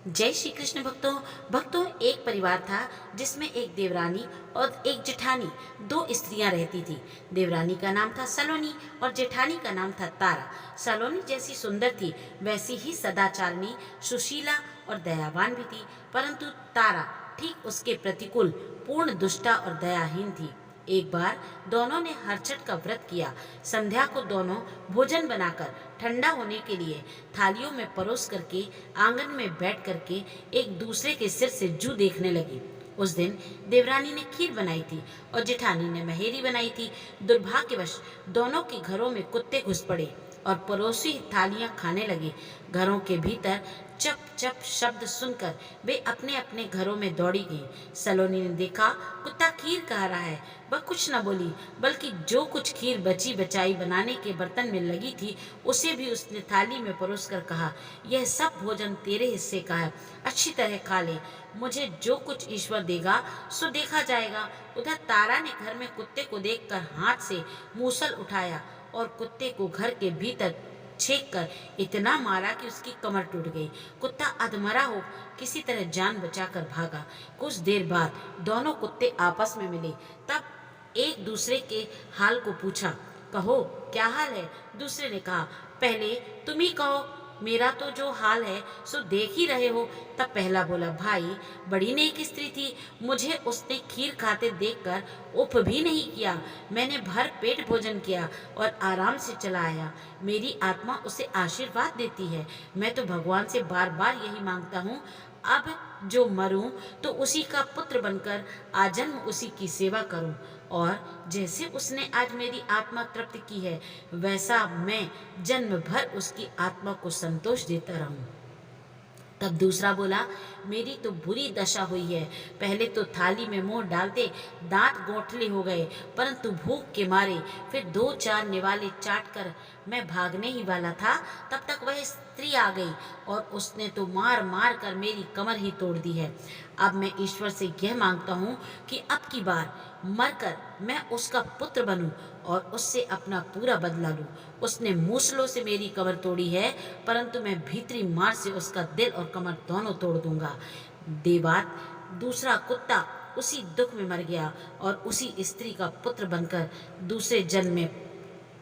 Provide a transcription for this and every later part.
जय श्री कृष्ण भक्तों एक परिवार था जिसमें एक देवरानी और एक जेठानी दो स्त्रियां रहती थी। देवरानी का नाम था सलोनी और जेठानी का नाम था तारा। सलोनी जैसी सुंदर थी वैसी ही सदाचारिणी, सुशीला और दयावान भी थी, परंतु तारा ठीक उसके प्रतिकूल पूर्ण दुष्टा और दयाहीन थी। एक बार दोनों ने हरछठ का व्रत किया। संध्या को दोनों भोजन बनाकर ठंडा होने के लिए थालियों में परोस करके आंगन में बैठ करके एक दूसरे के सिर से जू देखने लगी। उस दिन देवरानी ने खीर बनाई थी और जेठानी ने महेरी बनाई थी। दुर्भाग्यवश दोनों के घरों में कुत्ते घुस पड़े और पड़ोसी थालियां खाने लगे। घरों के भीतर चप चप शब्द सुनकर वे अपने अपने घरों में दौड़ी गईं। सलोनी ने देखा कुत्ता खीर खा रहा है। वह कुछ न बोली, बल्कि जो कुछ खीर बची बचाई बनाने के बर्तन में लगी थी उसे भी उसने थाली में परोस कर कहा, यह सब भोजन तेरे हिस्से का है, अच्छी तरह खा ले। मुझे जो कुछ ईश्वर देगा सो देखा जाएगा। उधर तारा ने घर में कुत्ते को देखकर हाथ से मूसल उठाया और कुत्ते को घर के भीतर छेक कर इतना मारा कि उसकी कमर टूट गई। कुत्ता अधमरा हो किसी तरह जान बचाकर भागा। कुछ देर बाद दोनों कुत्ते आपस में मिले। तब एक दूसरे के हाल को पूछा, कहो क्या हाल है? दूसरे ने कहा, पहले तुम ही कहो, मेरा तो जो हाल है सो देख ही रहे हो। तब पहला बोला, भाई बड़ी नेक स्त्री थी, मुझे उसने खीर खाते देखकर उफ भी नहीं किया। मैंने भर पेट भोजन किया और आराम से चला आया। मेरी आत्मा उसे आशीर्वाद देती है। मैं तो भगवान से बार बार यही मांगता हूँ, अब जो मरूं तो उसी का पुत्र बनकर आजन्म उसी की सेवा करूं, और जैसे उसने आज मेरी आत्मा तृप्त की है वैसा मैं जन्म भर उसकी आत्मा को संतोष देता रहूं। तब दूसरा बोला, मेरी तो बुरी दशा हुई है। पहले तो थाली में मुंह डालते दांत गोठले हो गए, परंतु भूख के मारे फिर दो चार निवाले चाट कर मैं भागने ही वाला था, तब तक वह स्त्री आ गई और उसने तो मार मार कर मेरी कमर ही तोड़ दी है। अब मैं ईश्वर से यह मांगता हूँ कि अब की बार मरकर मैं उसका पुत्र बनूं और उससे अपना पूरा बदला लूं। उसने मूसलों से मेरी कमर तोड़ी है, परंतु मैं भीतरी मार से उसका दिल और कमर दोनों तोड़ दूंगा। देवात दूसरा कुत्ता उसी दुख में मर गया और उसी स्त्री का पुत्र बनकर दूसरे जन्म में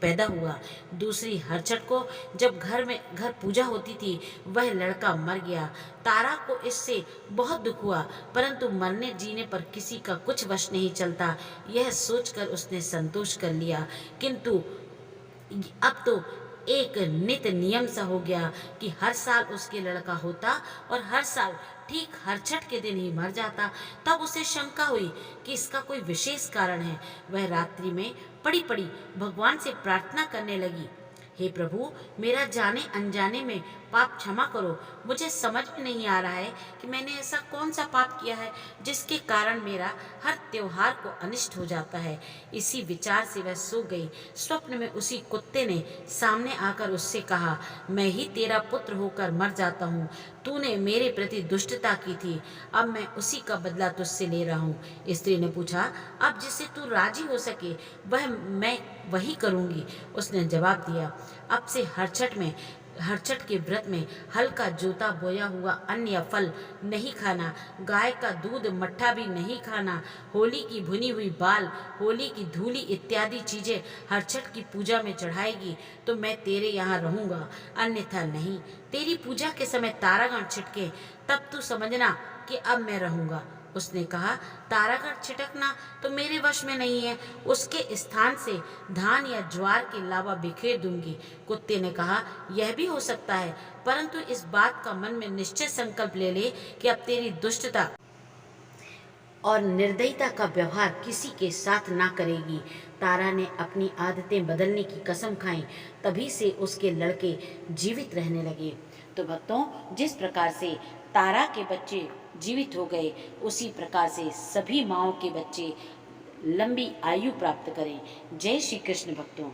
पैदा हुआ। दूसरी हरछठ को जब घर पूजा होती थी वह लड़का मर गया। तारा को इससे बहुत दुख हुआ, परंतु मरने जीने पर किसी का कुछ वश नहीं चलता, यह सोचकर उसने संतोष कर लिया। किंतु अब तो एक नित नियम सा हो गया कि हर साल उसके लड़का होता और हर साल ठीक हरछठ के दिन ही मर जाता। तब उसे शंका हुई कि इसका कोई विशेष कारण है। वह रात्रि में पड़ी पड़ी भगवान से प्रार्थना करने लगी, हे प्रभु, मेरा जाने अनजाने में पाप क्षमा करो। मुझे समझ में नहीं आ रहा है कि मैंने ऐसा कौन सा पाप किया है जिसके कारण मेरा हर त्योहार को अनिष्ट हो जाता है। इसी विचार से वह सो गई। स्वप्न में उसी कुत्ते ने सामने आकर उससे कहा, मैं ही तेरा पुत्र होकर मर जाता हूँ। तूने मेरे प्रति दुष्टता की थी, अब मैं उसी का बदला तुझसे ले रहा हूँ। स्त्री ने पूछा, अब जिससे तू राजी हो सके वह मैं वही करूँगी। उसने जवाब दिया, अब से हरछठ के व्रत में हल्का जोता बोया हुआ अन्न या फल नहीं खाना, गाय का दूध मट्ठा भी नहीं खाना, होली की भुनी हुई बाल, होली की धूली इत्यादि चीजें हरछठ की पूजा में चढ़ाएगी तो मैं तेरे यहाँ रहूंगा, अन्यथा नहीं। तेरी पूजा के समय तारागण छिटके तब तू समझना कि अब मैं रहूंगा। उसने कहा, तारागण छिटकना तो मेरे वश में नहीं है, उसके स्थान से धान या ज्वार के लावा बिखेर दूंगी। कुत्ते ने कहा, यह भी हो सकता है, परंतु इस बात का मन में निश्चय संकल्प ले ले कि अब तेरी दुष्टता और निर्दयता का व्यवहार किसी के साथ ना करेगी। तारा ने अपनी आदतें बदलने की कसम खाई, तभी से उसके लड़के जीवित रहने लगे। तो भक्तों, जिस प्रकार से तारा के बच्चे जीवित हो गए उसी प्रकार से सभी माँओं के बच्चे लंबी आयु प्राप्त करें। जय श्री कृष्ण भक्तों।